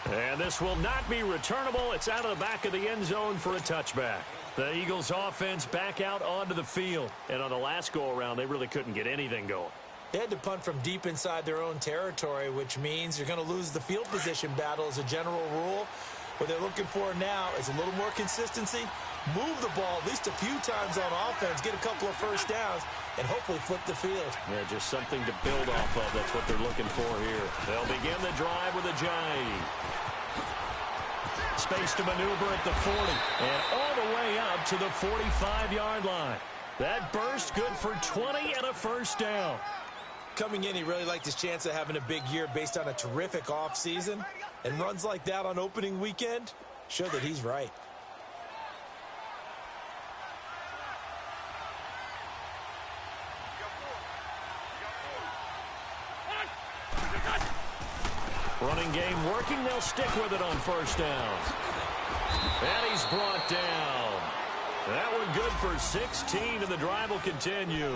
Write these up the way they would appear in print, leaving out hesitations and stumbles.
And this will not be returnable. It's out of the back of the end zone for a touchback. The Eagles offense back out onto the field. And on the last go-around, they really couldn't get anything going. They had to punt from deep inside their own territory, which means you're going to lose the field position battle as a general rule. What they're looking for now is a little more consistency, move the ball at least a few times on offense, get a couple of first downs, and hopefully flip the field. Yeah, just something to build off of. That's what they're looking for here. They'll begin the drive with a J. Space to maneuver at the 40, and all the way up to the 45-yard line. That burst good for 20 and a first down. Coming in, he really liked his chance of having a big year based on a terrific offseason. And runs like that on opening weekend show that he's right. Running game working. They'll stick with it on first down. And he's brought down. That one good for 16, and the drive will continue.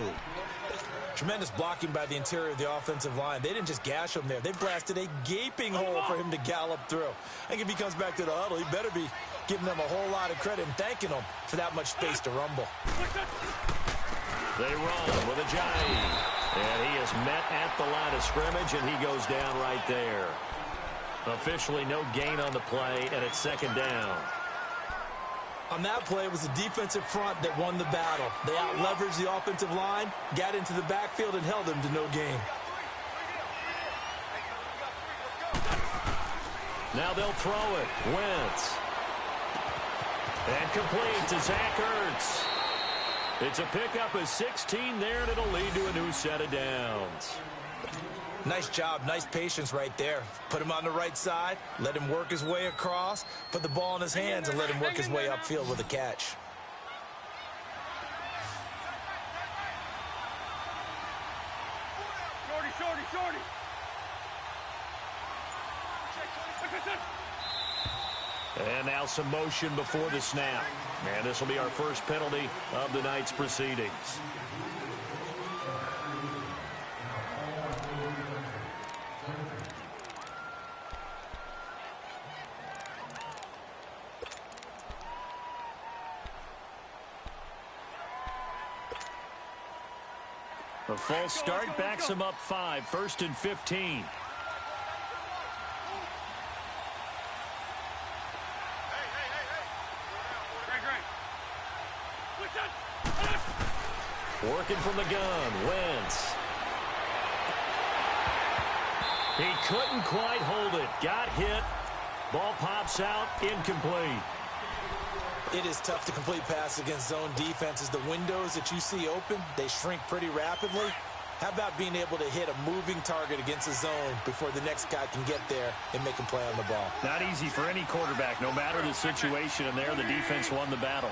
Tremendous blocking by the interior of the offensive line. They didn't just gash him there. They blasted a gaping hole for him to gallop through. I think if he comes back to the huddle, he better be giving them a whole lot of credit and thanking them for that much space to rumble. They run with a J. And he is met at the line of scrimmage, and he goes down right there. Officially no gain on the play, and it's second down. On that play, it was the defensive front that won the battle. They out-leveraged the offensive line, got into the backfield, and held them to no gain. Now they'll throw it. Wentz. And complete to Zach Ertz. It's a pickup of 16 there, and it'll lead to a new set of downs. Nice job, nice patience right there. Put him on the right side, let him work his way across, put the ball in his hands, and let him work his way upfield with a catch. Shorty. And now some motion before the snap. And this will be our first penalty of the night's proceedings. A false start backs him up 5, 1st and 15. Working from the gun, Wentz. He couldn't quite hold it. Got hit. Ball pops out, incomplete. It is tough to complete pass against zone defenses. The windows that you see open, they shrink pretty rapidly. How about being able to hit a moving target against a zone before the next guy can get there and make a play on the ball? Not easy for any quarterback, no matter the situation, and there the defense won the battle.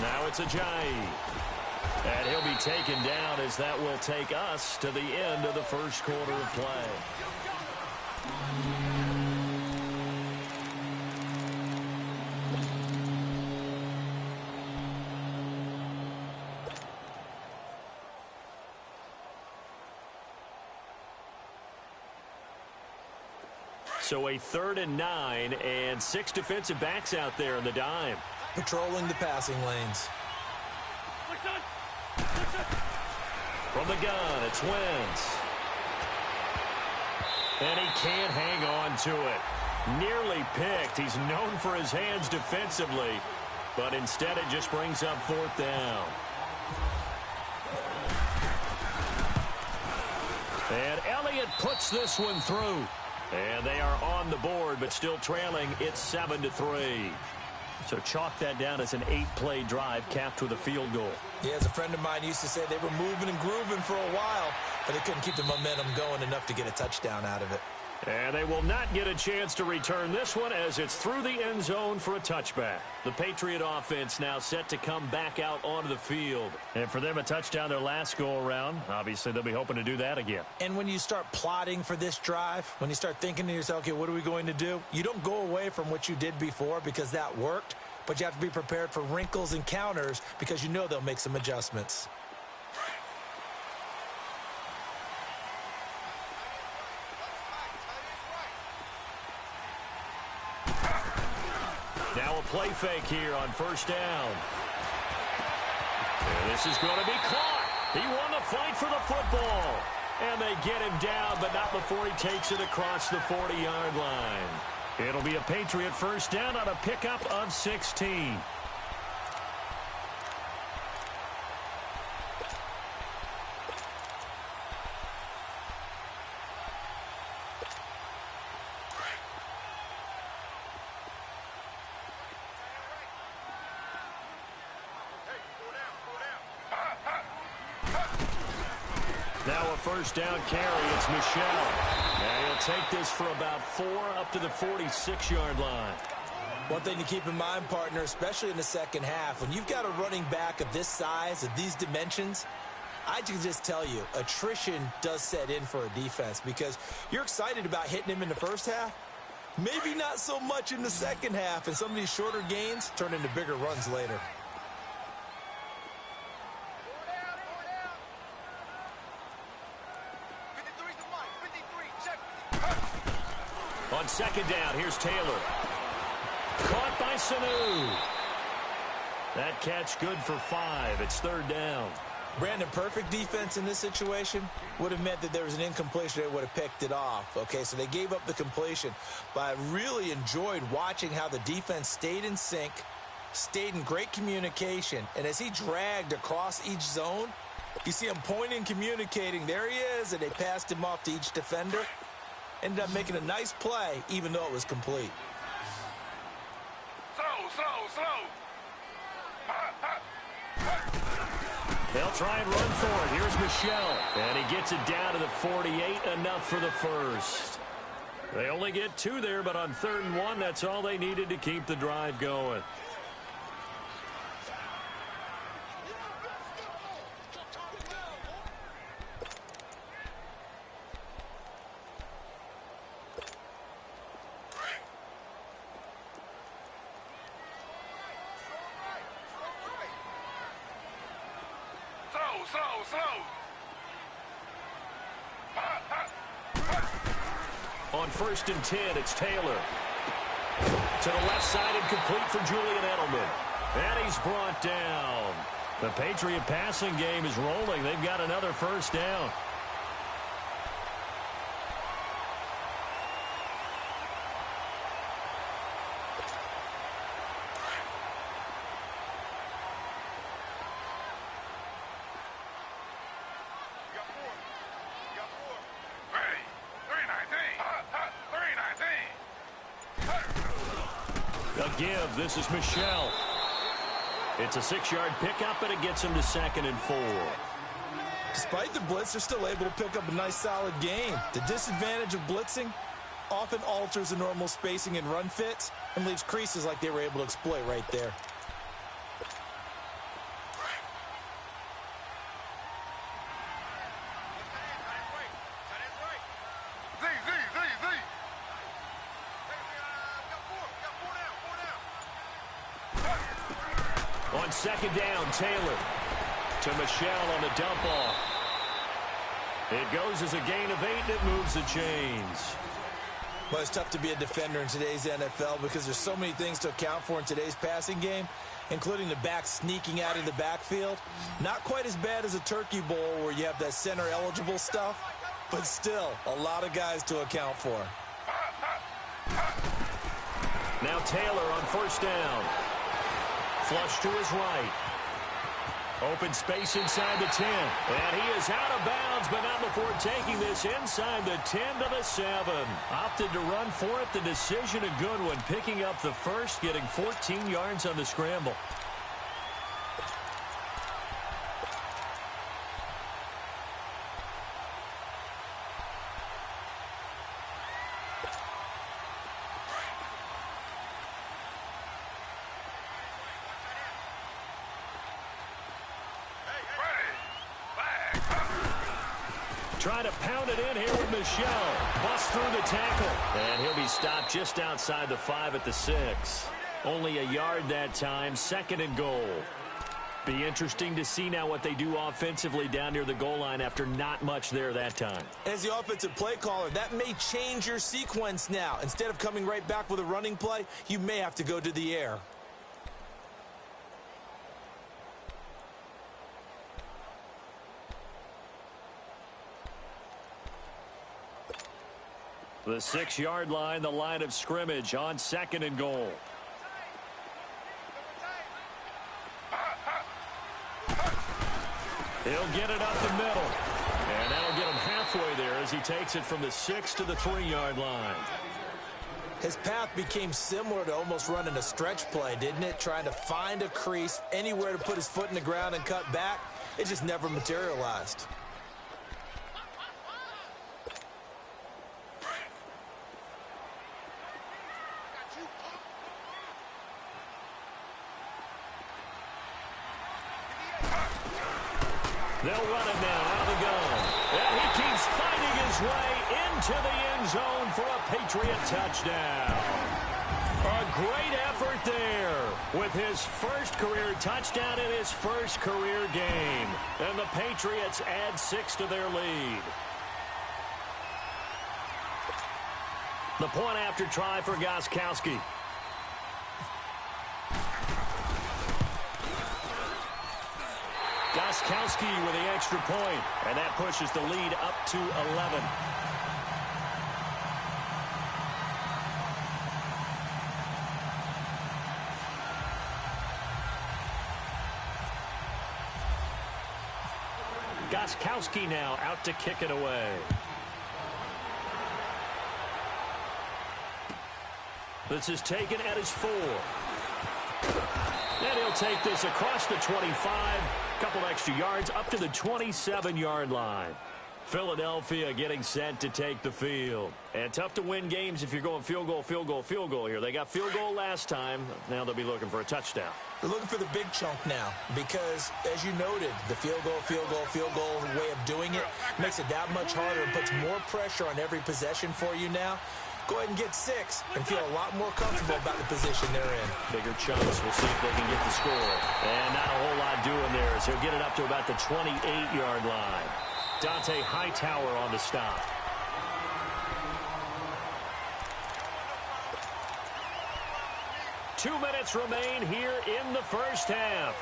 Now it's a Jai. And he'll be taken down as that will take us to the end of the first quarter of play. So a 3rd and 9 and 6 defensive backs out there in the dime. Patrolling the passing lanes. From the gun, it's Wentz. And he can't hang on to it. Nearly picked. He's known for his hands defensively, but instead it just brings up 4th down. And Elliott puts this one through. And they are on the board, but still trailing. It's 7-3. So chalk that down as an 8-play drive capped with a field goal. Yeah, as a friend of mine used to say, they were moving and grooving for a while, but they couldn't keep the momentum going enough to get a touchdown out of it. And they will not get a chance to return this one as it's through the end zone for a touchback. The Patriot offense now set to come back out onto the field. And for them, a touchdown their last go-around. Obviously, they'll be hoping to do that again. And when you start plotting for this drive, when you start thinking to yourself, okay, what are we going to do? You don't go away from what you did before because that worked. but you have to be prepared for wrinkles and counters because you know they'll make some adjustments. Now a play fake here on first down. And this is going to be caught. He won the fight for the football. And they get him down, but not before he takes it across the 40-yard line. It'll be a Patriot first down on a pickup of 16. Now a first down carry. It's Michel. And he'll take this for about 4 up to the 46-yard line. One thing to keep in mind, partner, especially in the second half, when you've got a running back of this size, of these dimensions, I can just tell you, attrition does set in for a defense because you're excited about hitting him in the first half. Maybe not so much in the second half, and some of these shorter gains turn into bigger runs later. On second down, here's Taylor. Caught by Sanu. That catch good for 5. It's third down. Brandon, perfect defense in this situation would have meant that there was an incompletion. They would have picked it off. Okay, so they gave up the completion. But I really enjoyed watching how the defense stayed in sync, stayed in great communication. And as he dragged across each zone, you see him pointing, communicating. There he is, and they passed him off to each defender. Ended up making a nice play, even though it was complete. Slow. They'll try and run for it. Here's Michel. And he gets it down to the 48, enough for the first. They only get 2 there, but on 3rd and 1, that's all they needed to keep the drive going. On 1st and 10, it's Taylor. To the left side and complete for Julian Edelman. And he's brought down. The Patriot passing game is rolling. They've got another first down. Give. This is Michel. It's a 6-yard pickup, and it gets him to 2nd and 4. Despite the blitz, they're still able to pick up a nice, solid gain. The disadvantage of blitzing often alters the normal spacing and run fits and leaves creases like they were able to exploit right there. On 2nd down, Taylor to Michel on the dump off. It goes as a gain of 8, and it moves the chains. Well, it's tough to be a defender in today's NFL because there's so many things to account for in today's passing game, including the back sneaking out of the backfield. Not quite as bad as a turkey bowl where you have that center-eligible stuff, but still a lot of guys to account for. Now Taylor on 1st down. Flush to his right. Open space inside the 10. And he is out of bounds, but not before taking this inside the 10 to the 7. Opted to run for it. The decision a good one. Picking up the first, getting 14 yards on the scramble. Trying to pound it in here with Michel. Busts through the tackle. And he'll be stopped just outside the 5 at the 6. Only a yard that time, 2nd and goal. Be interesting to see now what they do offensively down near the goal line after not much there that time. As the offensive play caller, that may change your sequence now. Instead of coming right back with a running play, you may have to go to the air. The 6-yard line, the line of scrimmage on 2nd and goal. He'll get it up the middle. And that'll get him halfway there as he takes it from the 6 to the 3-yard line. His path became similar to almost running a stretch play, didn't it? Trying to find a crease, anywhere to put his foot in the ground and cut back. It just never materialized. They'll run it now out of the gun. And he keeps finding his way into the end zone for a Patriot touchdown. A great effort there with his first career touchdown in his first career game. And the Patriots add 6 to their lead. The point after try for Gostkowski. Gostkowski with the extra point, and that pushes the lead up to 11. Gostkowski now out to kick it away. This is taken at his 4. And he'll take this across the 25. Couple extra yards up to the 27-yard line. Philadelphia getting set to take the field. And tough to win games if you're going field goal, field goal, field goal here. They got field goal last time. Now they'll be looking for a touchdown. They're looking for the big chunk now because, as you noted, the field goal way of doing it makes it that much harder and puts more pressure on every possession for you now. Go ahead and get 6 and feel a lot more comfortable about the position they're in. Bigger chunks. We'll see if they can get the score. And not a whole lot doing there as he'll get it up to about the 28-yard line. Dante Hightower on the stop. Two minutes remain here in the first half.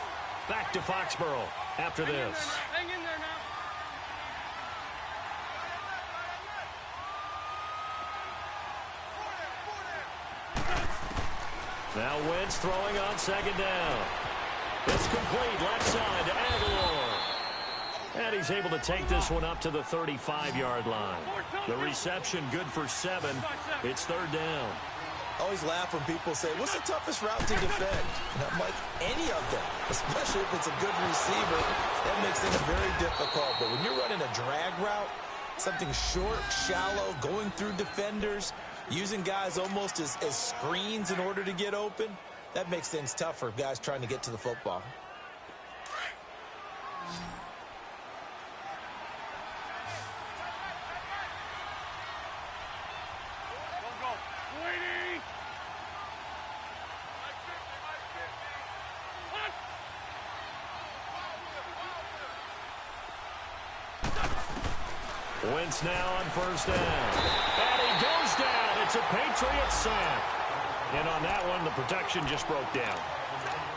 Back to Foxborough after this. Hang in there now. Now Wentz throwing on 2nd down. It's complete left side to Aguilar. And he's able to take this one up to the 35-yard line. The reception good for 7. It's 3rd down. I always laugh when people say, what's the toughest route to defend? And I'm like, any of them, especially if it's a good receiver. That makes things very difficult. But when you're running a drag route, something short, shallow, going through defenders, using guys almost as screens in order to get open, that makes things tough for guys trying to get to the football. Wentz now on 1st down. And he goes down. It's a Patriot sack. And on that one, the protection just broke down.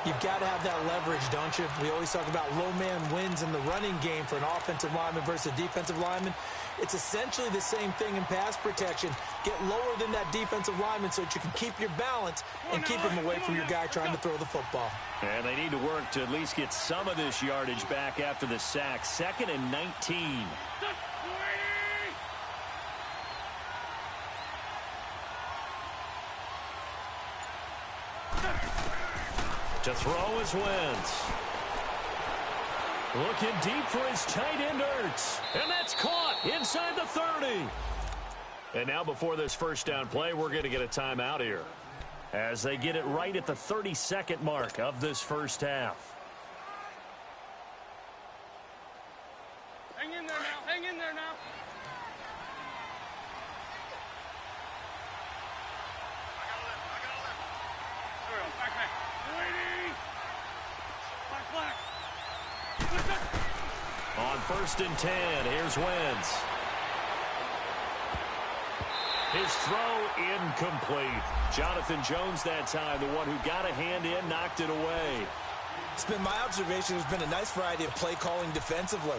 You've got to have that leverage, don't you? We always talk about low man wins in the running game for an offensive lineman versus a defensive lineman. It's essentially the same thing in pass protection. Get lower than that defensive lineman so that you can keep your balance and keep him away from your guy trying to throw the football. And they need to work to at least get some of this yardage back after the sack. 2nd and 19. To throw is Wentz. Looking deep for his tight end Ertz. And that's caught inside the 30. And now before this first down play, we're going to get a timeout here as they get it right at the 32nd mark of this first half. Hang in there now. Hang in there now. On 1st and 10, here's Wentz. His throw incomplete. Jonathan Jones that time, the one who got a hand in, knocked it away. It's been my observation there's been a nice variety of play calling defensively.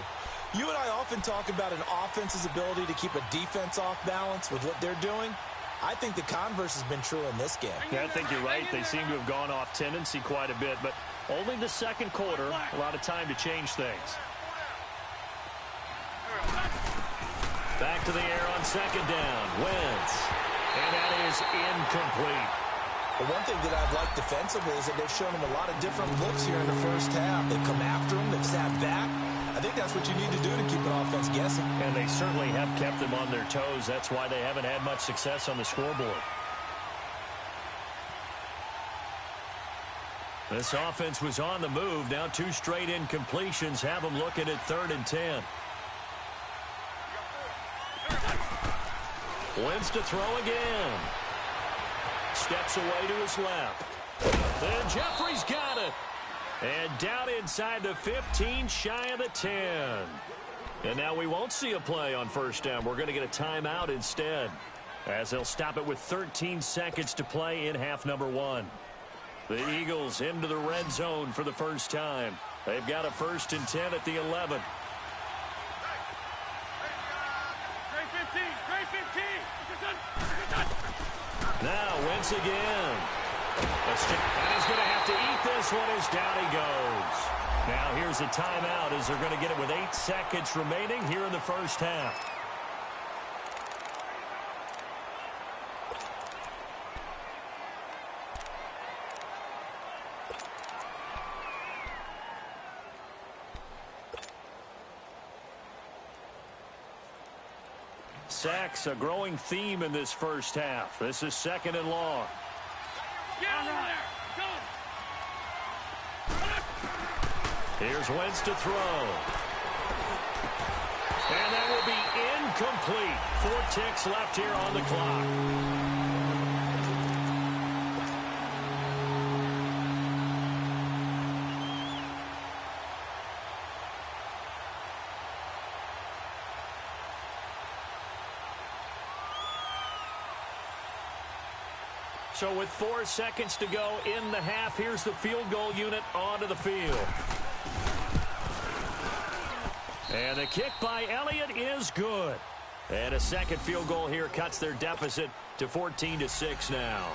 You and I often talk about an offense's ability to keep a defense off balance with what they're doing. I think the converse has been true in this game. Yeah, I think you're right. They seem to have gone off tendency quite a bit, but only the second quarter, a lot of time to change things. Back to the air on 2nd down. Wentz. And that is incomplete. The one thing that I've liked defensively is that they've shown him a lot of different looks here in the first half. They've come after him. They've sat back. I think that's what you need to do to keep an offense guessing. And they certainly have kept them on their toes. That's why they haven't had much success on the scoreboard. This offense was on the move. Now 2 straight incompletions have them looking at 3rd and 10. Wentz to throw again. Steps away to his left. And Jeffrey's got it. And down inside the 15, shy of the 10. And now we won't see a play on 1st down. We're going to get a timeout instead, as they'll stop it with 13 seconds to play in half number 1. The Eagles into the red zone for the first time. They've got a 1st and 10 at the 11. Now Wentz again. And he's going to have to eat this one as down he goes. Now here's a timeout as they're going to get it with 8 seconds remaining here in the first half. Sacks, a growing theme in this first half. This is 2nd and long. Get over there! Go! Here's Wentz to throw. And that will be incomplete. 4 ticks left here on the clock. So with 4 seconds to go in the half, here's the field goal unit onto the field. And the kick by Elliott is good. And a second field goal here cuts their deficit to 14-6 now.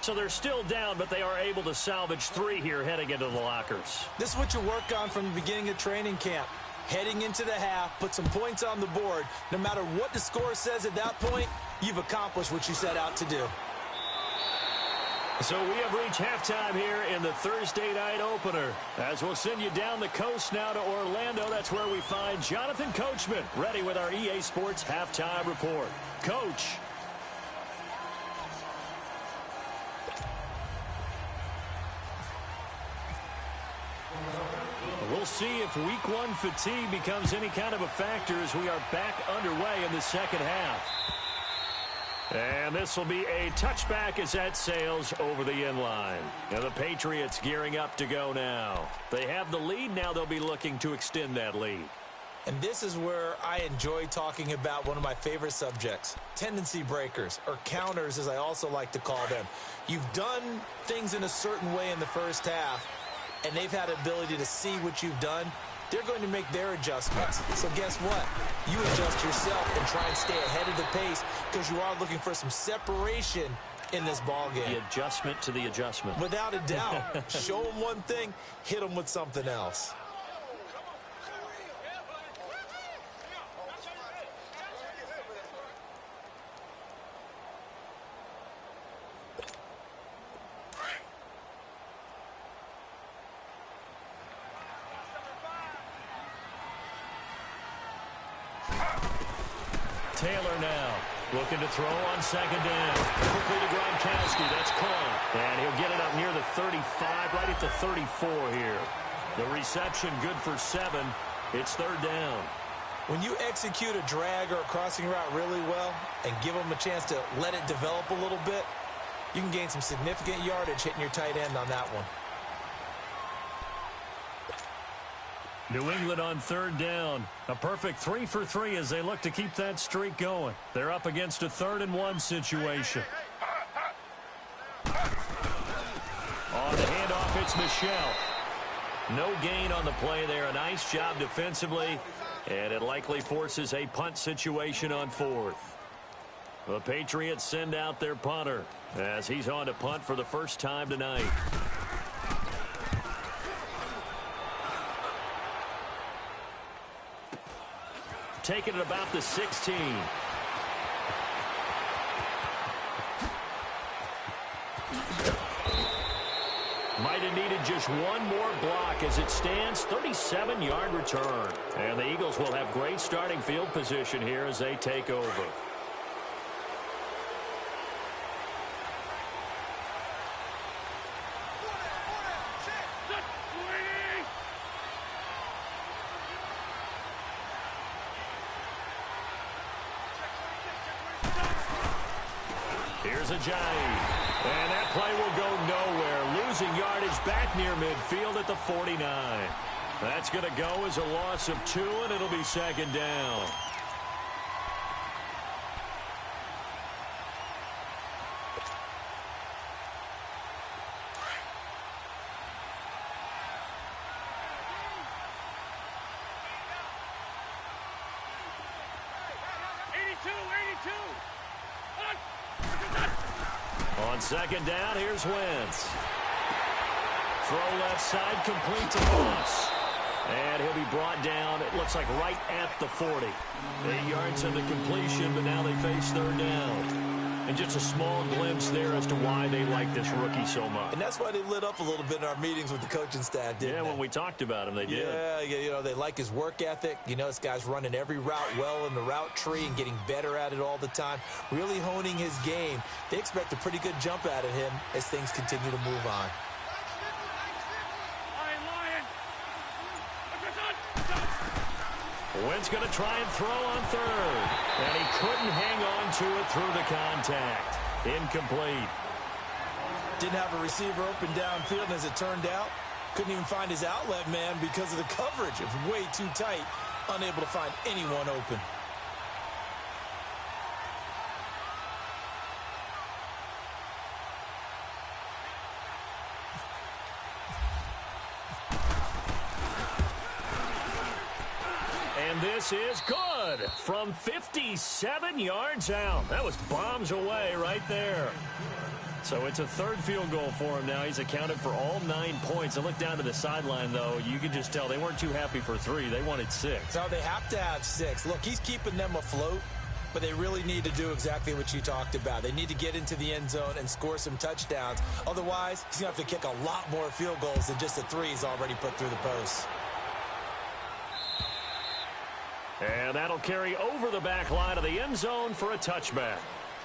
So they're still down, but they are able to salvage 3 here heading into the lockers. This is what you work on from the beginning of training camp. Heading into the half, put some points on the board. No matter what the score says at that point, you've accomplished what you set out to do. So we have reached halftime here in the Thursday night opener. As we'll send you down the coast now to Orlando, that's where we find Jonathan Coachman ready with our EA Sports halftime report. Coach. We'll see if week 1 fatigue becomes any kind of a factor as we are back underway in the second half. And this will be a touchback as that sails over the end line. And the Patriots gearing up to go now. They have the lead. Now they'll be looking to extend that lead. And this is where I enjoy talking about one of my favorite subjects, tendency breakers, or counters as I also like to call them. You've done things in a certain way in the first half, and they've had the ability to see what you've done. They're going to make their adjustments. So guess what? You adjust yourself and try and stay ahead of the pace because you are looking for some separation in this ball game. The adjustment to the adjustment. Without a doubt. Show them one thing, hit them with something else. Taylor now looking to throw on 2nd down. Quickly to Gronkowski. That's caught. And he'll get it up near the 35, right at the 34 here. The reception good for 7. It's 3rd down. When you execute a drag or a crossing route really well and give them a chance to let it develop a little bit, you can gain some significant yardage hitting your tight end on that one. New England on third down. A perfect 3 for 3 as they look to keep that streak going. They're up against a 3rd-and-1 situation. On the handoff, it's Michel. No gain on the play there. A nice job defensively, and it likely forces a punt situation on 4th. The Patriots send out their punter as he's on to punt for the first time tonight. Taking it about the 16. Might have needed just one more block as it stands. 37-yard return. And the Eagles will have great starting field position here as they take over. Here's a Ajayi. And that play will go nowhere. Losing yardage back near midfield at the 49. That's going to go as a loss of 2, and it'll be 2nd down. On 2nd down, here's Wentz. Throw left side, complete to Moss. And he'll be brought down, it looks like right at the 40. 8 yards on the completion, but now they face 3rd down. And just a small glimpse there as to why they like this rookie so much. And that's why they lit up a little bit in our meetings with the coaching staff, didn't they? Yeah, when we talked about him, they did. Yeah, you know, they like his work ethic. You know, this guy's running every route well in the route tree and getting better at it all the time, really honing his game. They expect a pretty good jump out of him as things continue to move on. Wentz going to try and throw on 3rd. And he couldn't hang on to it through the contact. Incomplete. Didn't have a receiver open downfield, and as it turned out, couldn't even find his outlet man because of the coverage. It was way too tight, unable to find anyone open. And this is good from 57 yards out. That was bombs away right there. So it's a 3rd field goal for him now. He's accounted for all 9 points. And look down to the sideline, though. You can just tell they weren't too happy for 3. They wanted 6. No, they have to have 6. Look, he's keeping them afloat, but they really need to do exactly what you talked about. They need to get into the end zone and score some touchdowns. Otherwise, he's going to have to kick a lot more field goals than just the 3 he's already put through the post. And that'll carry over the back line of the end zone for a touchback.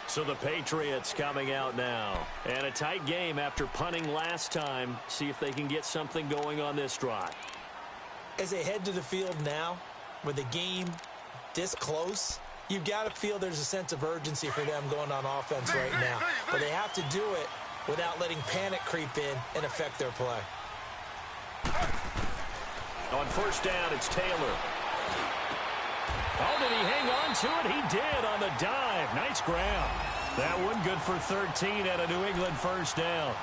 So the Patriots coming out now. And a tight game after punting last time. See if they can get something going on this drive. As they head to the field now, with the game this close, you've got to feel there's a sense of urgency for them going on offense right now. But they have to do it without letting panic creep in and affect their play. On 1st down, it's Taylor. Oh, did he hang on to it? He did on the dive. Nice grab. That one good for 13 at a New England 1st down.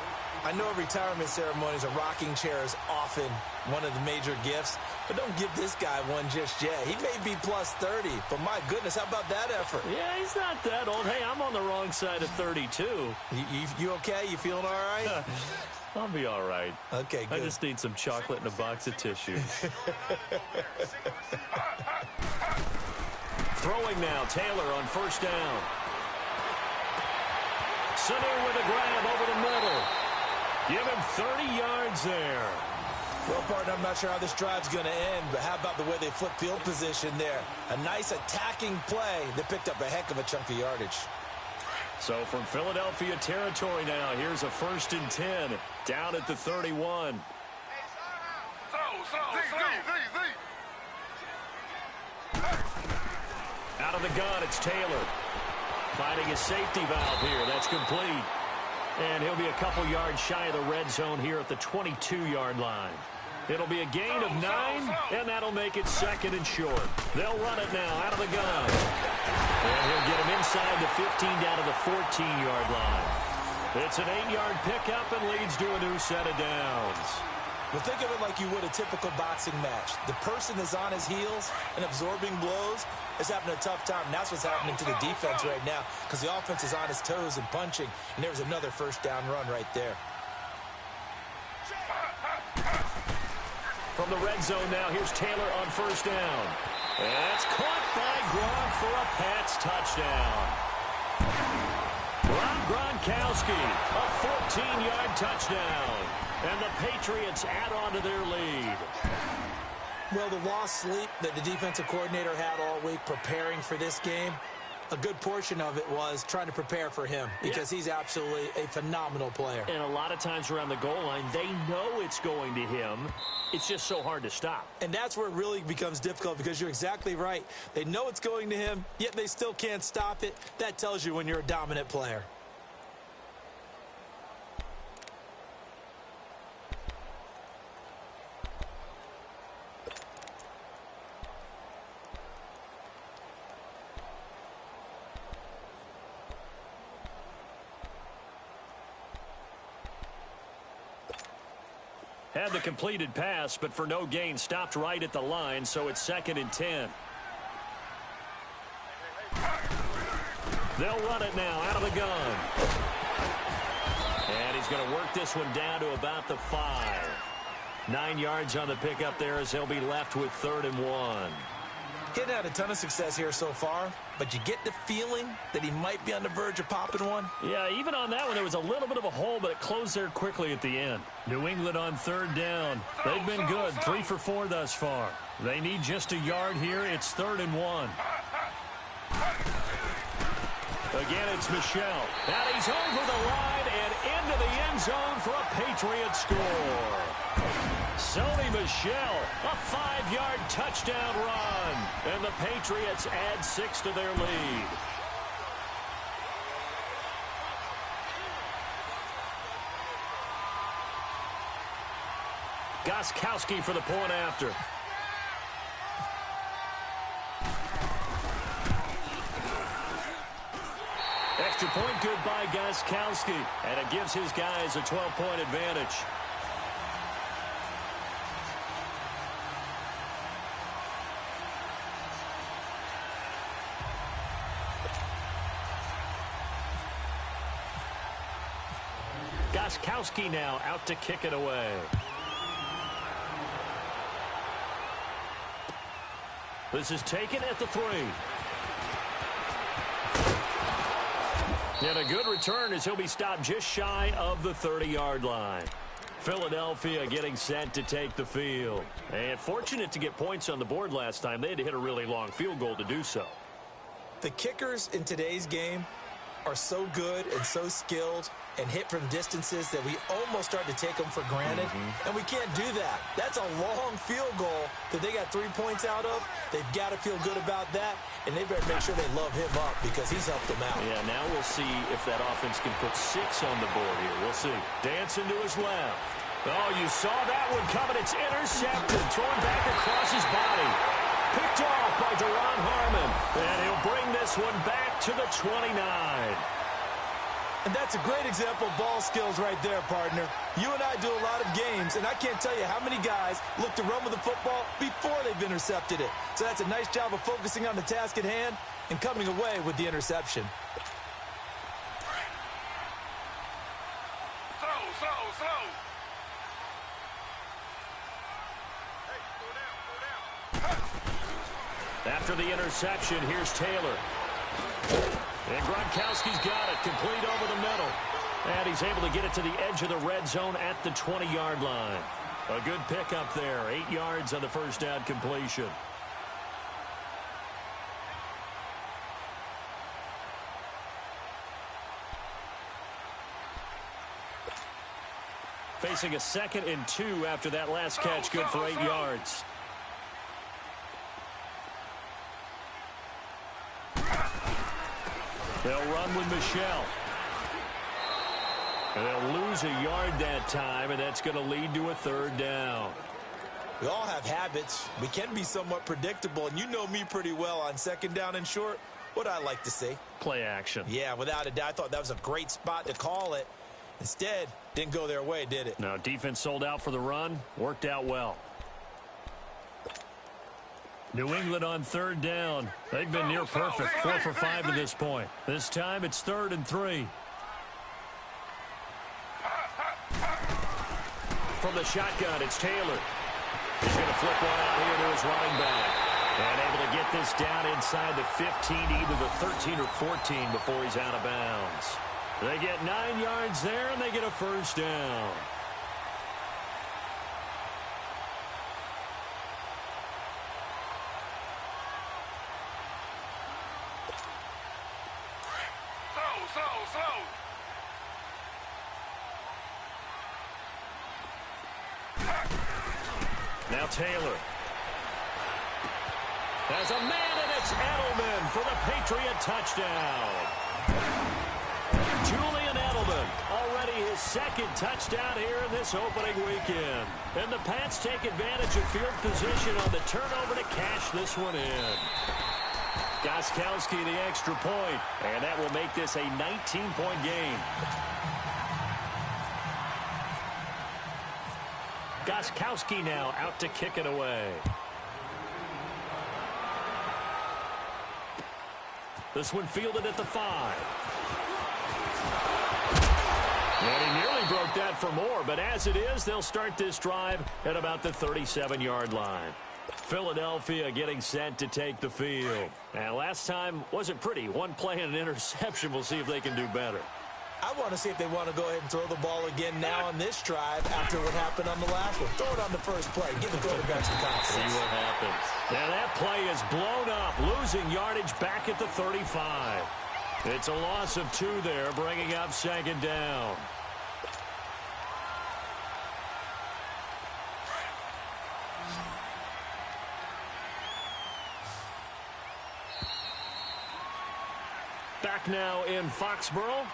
I know retirement ceremonies, a rocking chair is often one of the major gifts, but don't give this guy one just yet. He may be plus 30, but my goodness, how about that effort? Yeah, he's not that old. Hey, I'm on the wrong side of 32. You okay? You feeling all right? I'll be all right. Okay, good. I just need some chocolate and a box of tissues. Throwing now, Taylor on 1st down. Sanu with a grab over the middle. Give him 30 yards there. Well, partner, I'm not sure how this drive's going to end, but how about the way they flip field position there? A nice attacking play that picked up a heck of a chunk of yardage. So from Philadelphia territory now, here's a 1st and 10 down at the 31. Out of the gun, it's Taylor. Finding his safety valve here. That's complete. And he'll be a couple yards shy of the red zone here at the 22-yard line. It'll be a gain of 9, and that'll make it 2nd and short. They'll run it now out of the gun. And he'll get him inside the 15 down to the 14-yard line. It's an 8-yard pickup and leads to a new set of downs. Well, think of it like you would a typical boxing match. The person is on his heels and absorbing blows is having a tough time. And that's what's happening to the defense right now because the offense is on his toes and punching. And there's another first down run right there. From the red zone now, here's Taylor on first down. And it's caught by Gronk for a Pats touchdown. Rob Gronkowski, a 14-yard touchdown. And the Patriots add on to their lead. Well, the lost sleep that the defensive coordinator had all week preparing for this game, a good portion of it was trying to prepare for him because he's absolutely a phenomenal player. And a lot of times around the goal line, they know it's going to him. It's just so hard to stop. And that's where it really becomes difficult because you're exactly right. They know it's going to him, yet they still can't stop it. That tells you when you're a dominant player. Had the completed pass, but for no gain, stopped right at the line, so it's 2nd and 10. They'll run it now out of the gun. And he's going to work this one down to about the 5. 9 yards on the pickup there as he'll be left with 3rd and 1. He hadn't had a ton of success here so far, but you get the feeling that he might be on the verge of popping one. Yeah, even on that one, there was a little bit of a hole, but it closed there quickly at the end. New England on 3rd down. They've been good, 3 for 4 thus far. They need just a yard here. It's 3rd and 1. Again, it's Michel. And he's over the line and into the end zone for a Patriot score. Sony Michel, a 5-yard touchdown run. And the Patriots add 6 to their lead. Gostkowski for the point after. Extra point good by Gostkowski. And it gives his guys a 12-point advantage. Gostkowski now out to kick it away. This is taken at the 3. And a good return as he'll be stopped just shy of the 30-yard line. Philadelphia getting set to take the field. And fortunate to get points on the board last time. They had to hit a really long field goal to do so. The kickers in today's game are so good and so skilled and hit from distances that we almost start to take them for granted. And we can't do that. That's a long field goal that they got 3 points out of. They've got to feel good about that, and they better make sure they love him up because he's helped them out. Yeah, now we'll see if that offense can put 6 on the board here. We'll see. Dancing to his left. Oh, you saw that one coming. It's intercepted. Thrown back across his body. Picked off by Deron Harmon. And he'll bring this one back to the 29. And that's a great example of ball skills right there, partner. You and I do a lot of games, and I can't tell you how many guys look to run with the football before they've intercepted it. So that's a nice job of focusing on the task at hand and coming away with the interception. Slow. After the interception, here's Taylor. And Gronkowski's got it, complete over the middle. And he's able to get it to the edge of the red zone at the 20-yard line. A good pickup there, 8 yards on the first down completion. Facing a 2nd and 2 after that last catch, good for 8 yards. They'll run with Michel. They'll lose a yard that time, and that's going to lead to a 3rd down. We all have habits. We can be somewhat predictable, and you know me pretty well on second down and short. What I like to see. Play action. Yeah, without a doubt. I thought that was a great spot to call it. Instead, didn't go their way, did it? No, defense sold out for the run. Worked out well. New England on third down. They've been near perfect. 4 for 5 to this point. This time it's 3rd and 3. From the shotgun, it's Taylor. He's going to flip one out here to his running back. And able to get this down inside the 15, either the 13 or 14 before he's out of bounds. They get 9 yards there, and they get a first down. Slow. Now Taylor. There's a man, and it's Edelman for the Patriot touchdown. Julian Edelman, already his 2nd touchdown here in this opening weekend. And the Pats take advantage of field position on the turnover to cash this one in. Gostkowski the extra point, and that will make this a 19-point game. Gostkowski now out to kick it away. This one fielded at the 5. And he nearly broke that for more, but as it is, they'll start this drive at about the 37-yard line. Philadelphia getting set to take the field. And last time wasn't pretty. One play and an interception. We'll see if they can do better. I want to see if they want to go ahead and throw the ball again now on this drive after what happened on the last one. Throw it on the first play. Give the quarterback some confidence. See what happens. Now that play is blown up, losing yardage back at the 35. It's a loss of 2 there, bringing up 2nd down. Back now in Foxborough.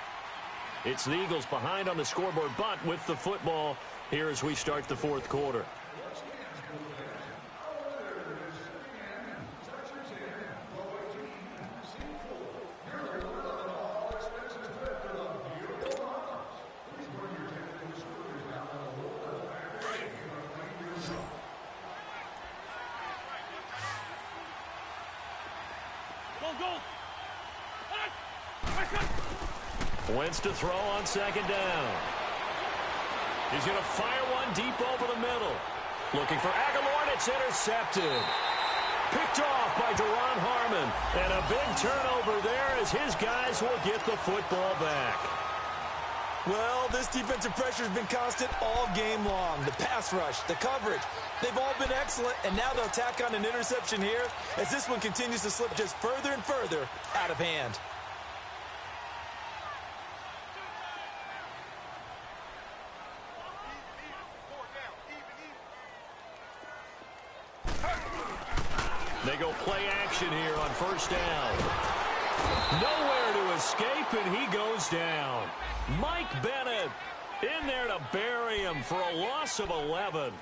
It's the Eagles behind on the scoreboard, but with the football here as we start the 4th quarter. Wentz to throw on 2nd down. He's going to fire one deep over the middle. Looking for Aguilar, and it's intercepted. Picked off by Duron Harmon. And a big turnover there as his guys will get the football back. Well, this defensive pressure has been constant all game long. The pass rush, the coverage, they've all been excellent, and now they'll tack on an interception here as this one continues to slip just further and further out of hand. They go play action here on 1st down. Nowhere to escape, and he goes down. Mike Bennett in there to bury him for a loss of 11.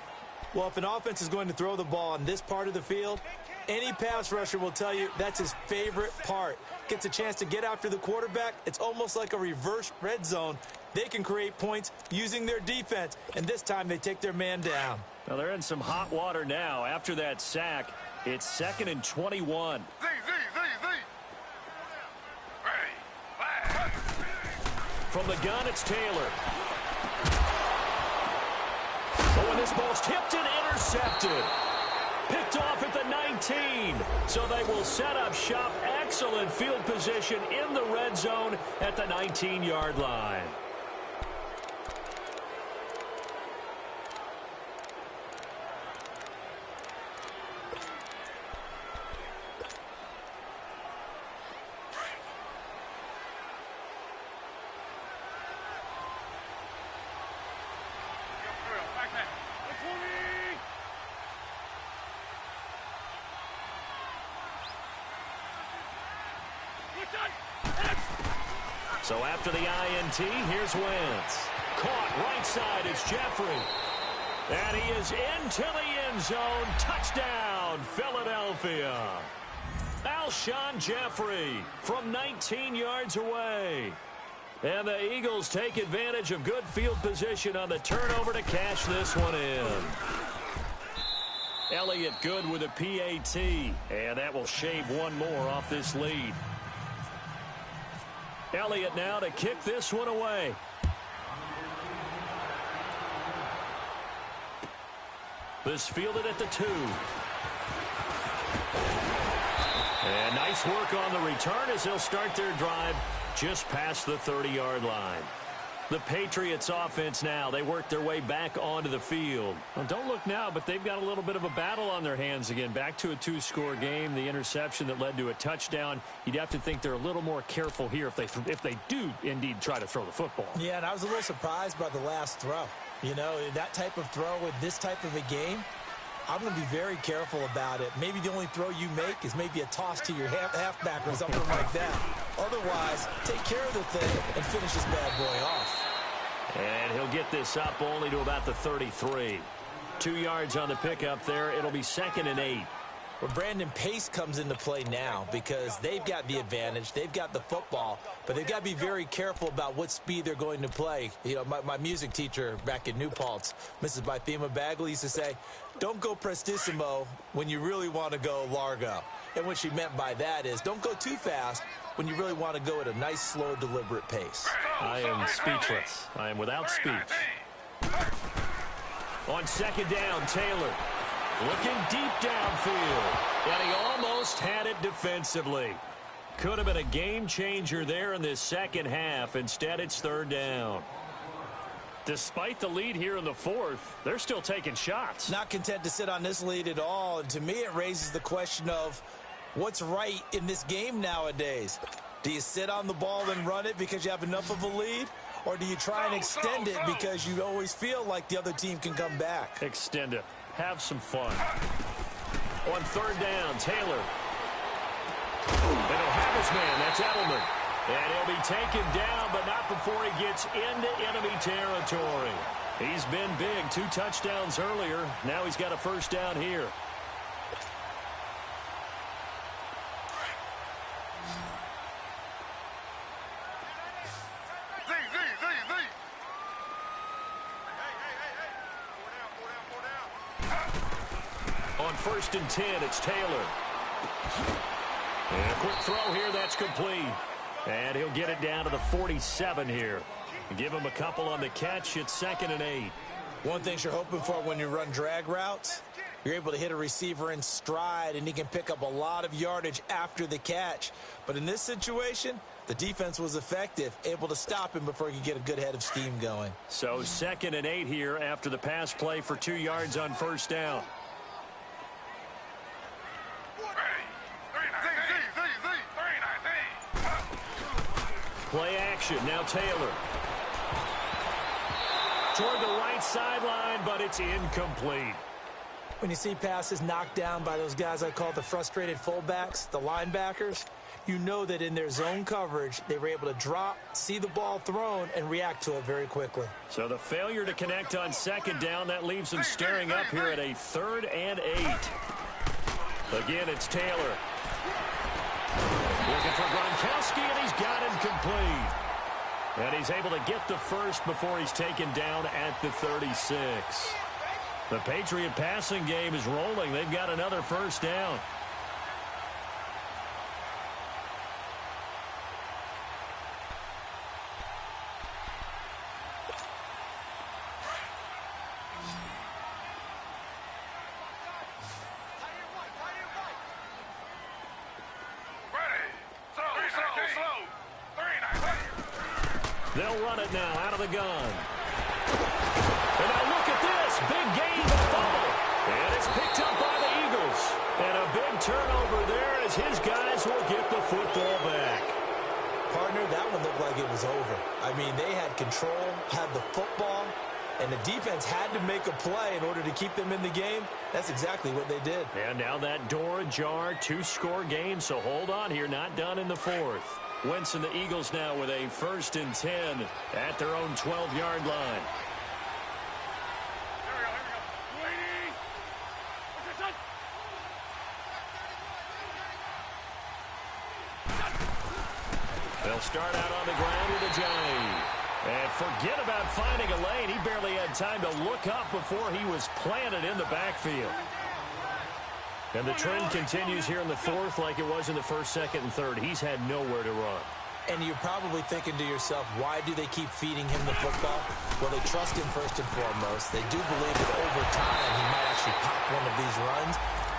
Well, if an offense is going to throw the ball on this part of the field, any pass rusher will tell you that's his favorite part. Gets a chance to get after the quarterback. It's almost like a reverse red zone. They can create points using their defense, and this time they take their man down. Now they're in some hot water now after that sack. It's 2nd and 21. From the gun, it's Taylor. Oh, and this ball's tipped and intercepted. Picked off at the 19. So they will set up shop. Excellent field position in the red zone at the 19-yard line. So after the INT, here's Wentz. Caught right side, it's Jeffrey. And he is into the end zone. Touchdown, Philadelphia. Alshon Jeffrey from 19 yards away. And the Eagles take advantage of good field position on the turnover to cash this one in. Elliott good with a PAT. And that will shave one more off this lead. Elliott now to kick this one away. This fielded at the 2. And nice work on the return as they'll start their drive just past the 30-yard line. The Patriots offense now, they work their way back onto the field. Well, don't look now, but they've got a little bit of a battle on their hands again. Back to a 2-score game, the interception that led to a touchdown. You'd have to think they're a little more careful here if they do indeed try to throw the football. Yeah, and I was a little surprised by the last throw. You know, that type of throw with this type of a game, I'm going to be very careful about it. Maybe the only throw you make is maybe a toss to your halfback or something like that. Otherwise, take care of the thing and finish this bad boy off. And he'll get this up only to about the 33. 2 yards on the pickup there. It'll be 2nd and 8. Well, Brandon, pace comes into play now because they've got the advantage. They've got the football, but they've got to be very careful about what speed they're going to play. You know, my music teacher back in New Paltz, Mrs. Bythema Bagley, used to say, don't go prestissimo when you really want to go largo. And what she meant by that is don't go too fast when you really want to go at a nice, slow, deliberate pace. I am speechless. I am without speech. On 2nd down, Taylor. Looking deep downfield, and he almost had it defensively. Could have been a game changer there in this second half. Instead, it's 3rd down. Despite the lead here in the 4th, they're still taking shots. Not content to sit on this lead at all, and to me it raises the question of what's right in this game nowadays. Do you sit on the ball and run it because you have enough of a lead? Or do you try and extend it because you always feel like the other team can come back? Extend it. Have some fun. On 3rd down, Taylor. And he'll have his man. That's Edelman. And he'll be taken down, but not before he gets into enemy territory. He's been big. 2 touchdowns earlier. Now he's got a 1st down here. On 1st and 10, it's Taylor. And a quick throw here, that's complete. And he'll get it down to the 47 here. Give him a couple on the catch. It's 2nd and 8. One thing you're hoping for when you run drag routes, you're able to hit a receiver in stride, and he can pick up a lot of yardage after the catch. But in this situation, the defense was effective, able to stop him before he could get a good head of steam going. So 2nd and 8 here after the pass play for 2 yards on 1st down. Play action. Now Taylor. Toward the right sideline, but it's incomplete. When you see passes knocked down by those guys I call the frustrated fullbacks, the linebackers, you know that in their zone coverage, they were able to drop, see the ball thrown, and react to it very quickly. So the failure to connect on 2nd down, that leaves them staring up here at a 3rd and 8. Again, it's Taylor. Looking for Gronkowski, and he's got him complete. And he's able to get the 1st before he's taken down at the 36. The Patriot passing game is rolling. They've got another 1st down. They'll run it now out of the gun. And now look at this. Big gain, the fumble. And it's picked up by the Eagles. And a big turnover there as his guys will get the football back. Partner, that one looked like it was over. I mean, they had control, had the football, and the defense had to make a play in order to keep them in the game. That's exactly what they did. And now that door ajar, 2-score game, so hold on here, not done in the 4th. Wentz and the Eagles now with a 1st and 10 at their own 12-yard line. They'll start out on the ground with a J. And forget about finding a lane. He barely had time to look up before he was planted in the backfield. And the trend continues here in the fourth like it was in the first, second, and third. He's had nowhere to run. And you're probably thinking to yourself, why do they keep feeding him the football? Well, they trust him first and foremost. They do believe that over time he might actually pop one of these runs.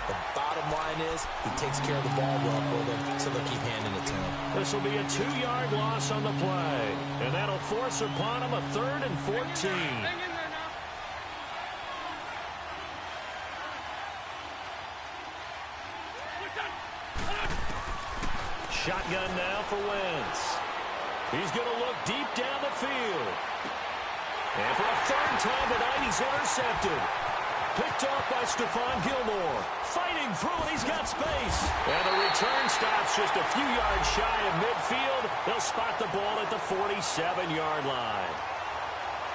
The bottom line is he takes care of the ball well for them, so they'll keep handing it to him. This will be a 2-yard loss on the play. And that'll force upon him a 3rd and 14. Hang in there now. Shotgun now for Wentz. He's going to look deep down the field. And for a 3rd time tonight, he's intercepted. Picked off by Stephon Gilmore. Fighting through, and he's got space. And the return stops just a few yards shy of midfield. They'll spot the ball at the 47-yard line.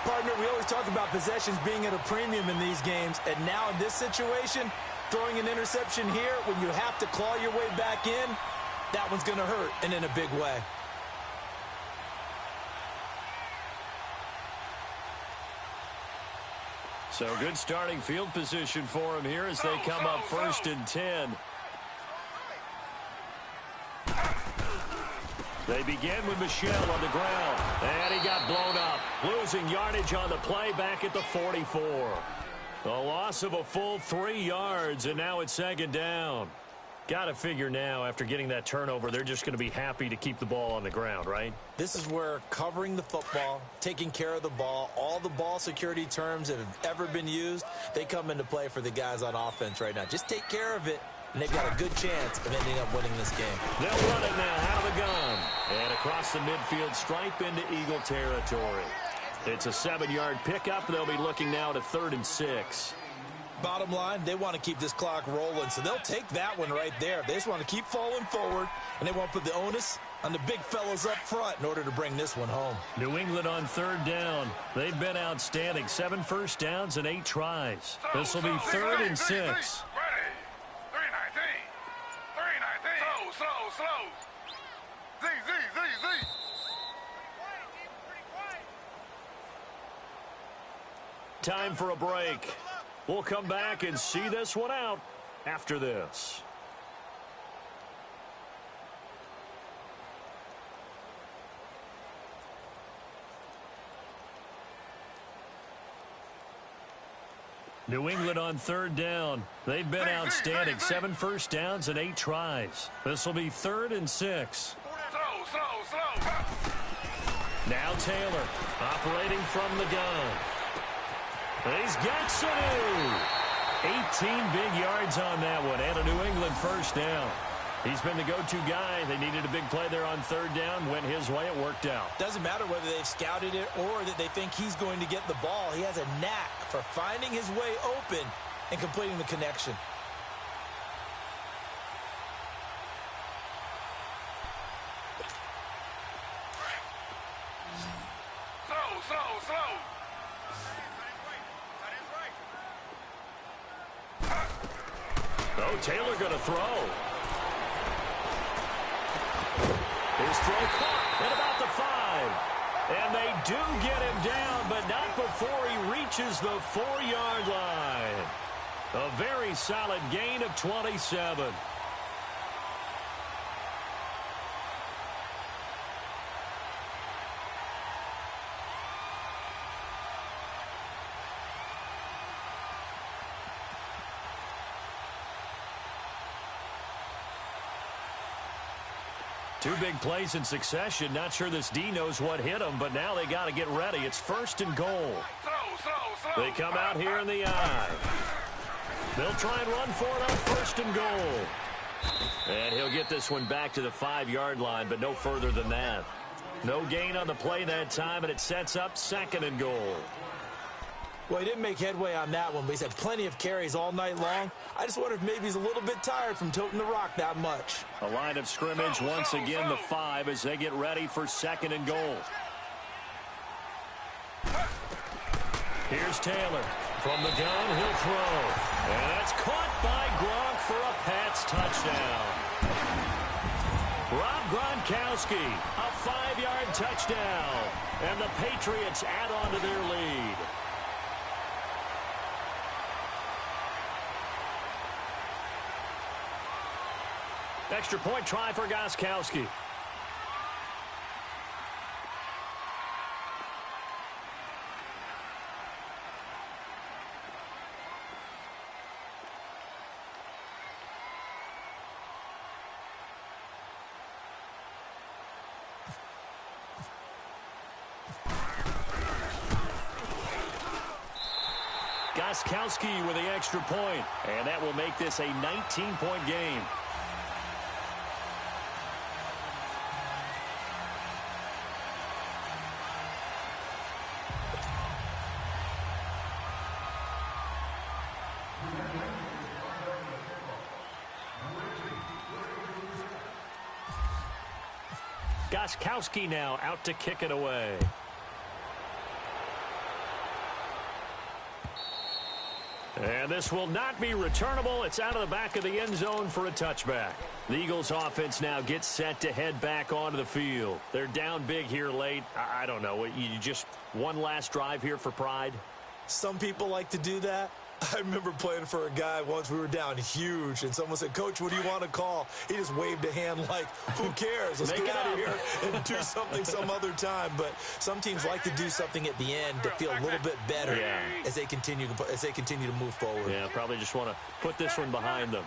Partner, we always talk about possessions being at a premium in these games. And now in this situation, throwing an interception here when you have to claw your way back in, that one's going to hurt, and in a big way. So good starting field position for him here as they come up 1st and 10. They begin with Michel on the ground. And he got blown up. Losing yardage on the play back at the 44. A loss of a full 3 yards, and now it's 2nd down. Got to figure now, after getting that turnover, they're just going to be happy to keep the ball on the ground, right? This is where covering the football, taking care of the ball, all the ball security terms that have ever been used, they come into play for the guys on offense right now. Just take care of it, and they've got a good chance of ending up winning this game. They'll run it now out of the gun. And across the midfield stripe into Eagle territory. It's a 7-yard pickup. They'll be looking now to 3rd and 6. Bottom line, they want to keep this clock rolling, so they'll take that one right there. They just want to keep falling forward, and they want to put the onus on the big fellas up front in order to bring this one home. New England on 3rd down. They've been outstanding. 7 first downs and 8 tries. This will be 3rd and 6. Ready. 319. 319. Slow. Z. Time for a break. We'll come back and see this one out after this. New England on 3rd down. They've been outstanding. 7 first downs and 8 tries. This will be 3rd and 6. Slow. Now Taylor operating from the gun. He's got Sanu. 18 big yards on that one and a New England first down. He's been the go-to guy. They needed a big play there on 3rd down. Went his way. It worked out. Doesn't matter whether they've scouted it or that they think he's going to get the ball. He has a knack for finding his way open and completing the connection. Slow. Oh, Taylor going to throw. His throw caught at about the 5. And they do get him down, but not before he reaches the 4-yard line. A very solid gain of 27. Two big plays in succession. Not sure this D knows what hit him, but now they got to get ready. It's 1st and goal. Slow. They come out here in the eye. They'll try and run for it on 1st and goal. And he'll get this one back to the 5-yard line, but no further than that. No gain on the play that time, and it sets up 2nd and goal. Well, he didn't make headway on that one, but he's had plenty of carries all night long. I just wonder if maybe he's a little bit tired from toting the rock that much. A line of scrimmage once again, the 5, as they get ready for 2nd and goal. Here's Taylor. From the gun, he'll throw. And that's caught by Gronk for a Pats touchdown. Rob Gronkowski, a 5-yard touchdown. And the Patriots add on to their lead. Extra point try for Gronkowski. Gronkowski with the extra point, and that will make this a 19-point game. Gronkowski now out to kick it away. And this will not be returnable. It's out of the back of the end zone for a touchback. The Eagles offense now gets set to head back onto the field. They're down big here late. I don't know. You just one last drive here for pride? Some people like to do that. I remember playing for a guy once. We were down huge, and someone said, "Coach, what do you want to call?" He just waved a hand like, "Who cares? Let's get out of here and do something some other time." But some teams like to do something at the end to feel a little bit better as they continue to move forward. Yeah, probably just want to put this one behind them.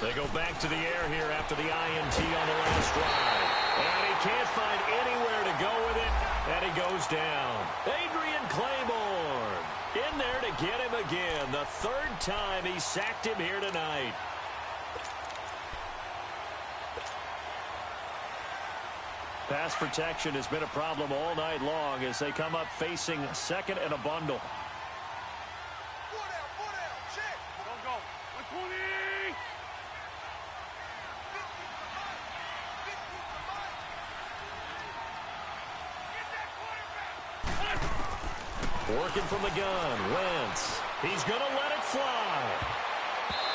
They go back to the air here after the INT on the last drive. And he can't find anywhere to go with it, and he goes down. Adrian Claiborne in there to get him again. The third time he sacked him here tonight. Pass protection has been a problem all night long as they come up facing second and a bundle. Go. 120. Working from the gun, Wentz. He's going to let it fly.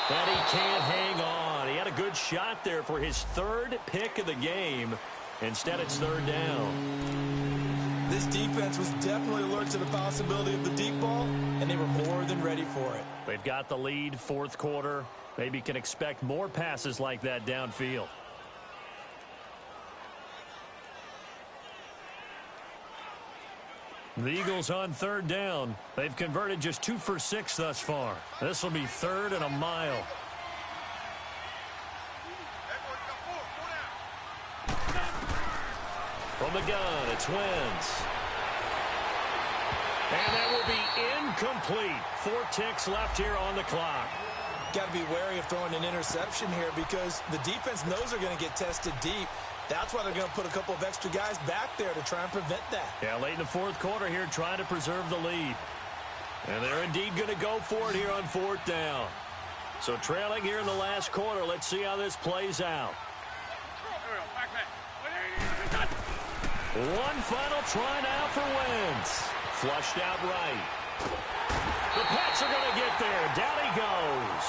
But he can't hang on. He had a good shot there for his third pick of the game. Instead, it's third down. This defense was definitely alert to the possibility of the deep ball, and they were more than ready for it. They've got the lead, fourth quarter. Maybe can expect more passes like that downfield. The Eagles on third down. They've converted just 2 for 6 thus far. This will be third and a mile. From the gun, it's Wentz. And that will be incomplete. 4 ticks left here on the clock. Got to be wary of throwing an interception here because the defense knows they're going to get tested deep. That's why they're going to put a couple of extra guys back there to try and prevent that. Yeah, late in the fourth quarter here, trying to preserve the lead. And they're indeed going to go for it here on fourth down. So trailing here in the last quarter. Let's see how this plays out. One final try now for Wentz. Flushed out right. The Pats are going to get there. Down he goes.